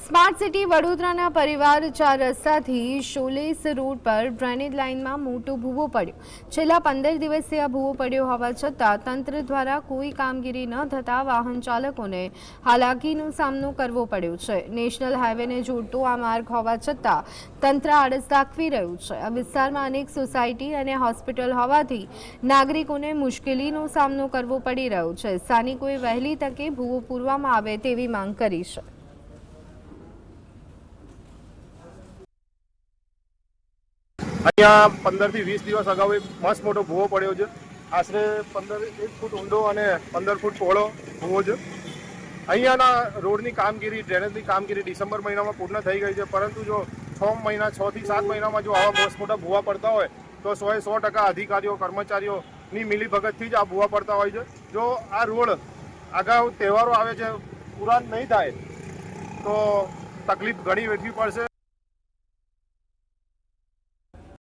Smart city વડોદરાના પરિવાર 4 રસ્તાથી શોલેસ road પર ડ્રેનેજ લાઇનમાં મોટો ભૂવો પડ્યો। છેલ્લા 15 દિવસથી આ ભૂવો પડ્યો હોવા છતાં તંત્ર દ્વારા કોઈ કામગીરી ન થતાં વાહન ચાલકોને હાલાકીનો સામનો કરવો પડ્યો છે। નેશનલ હાઈવેને જોડતો આ માર્ગ હોવા છતાં તંત્ર આળસ દાખવી રહ્યું છે। આ વિસ્તારમાં અનેક સોસાયટી અને હોસ્પિટલ હોવાથી નાગરિકોને મુશ્કેલીનો સામનો કરવો પડી રહ્યો છે। સ્થાનિકોએ વહેલી તકે ભૂવો પૂરવામાં આવે તેવી માંગ કરી છે। અહીંયા 15 થી 20 દિવસ અગાઉ એક મસ્ત મોટો ભૂવો પડ્યો છે। આશરે 1 ફૂટ ઊંડો અને 15 ફૂટ પહોળો ભૂવો છે। અહીંયાના રોડની કામગીરી, ડ્રેનેજની કામગીરી ડિસેમ્બર મહિનામાં પૂર્ણ થઈ ગઈ છે, પરંતુ જો 6 થી 7 મહિનામાં જો આવા મસ્ત મોટા ભૂવા પડતા હોય તો 100% અધિકારીઓ, કર્મચારીઓની મિલીભગતથી જ આ ભૂવા પડતા હોય છે। જો આ રોડ અગાઉ તહેવારો આવે છે પૂરા નહીં થાય તો તકલીફ ઘણી વેઠવી પડશે।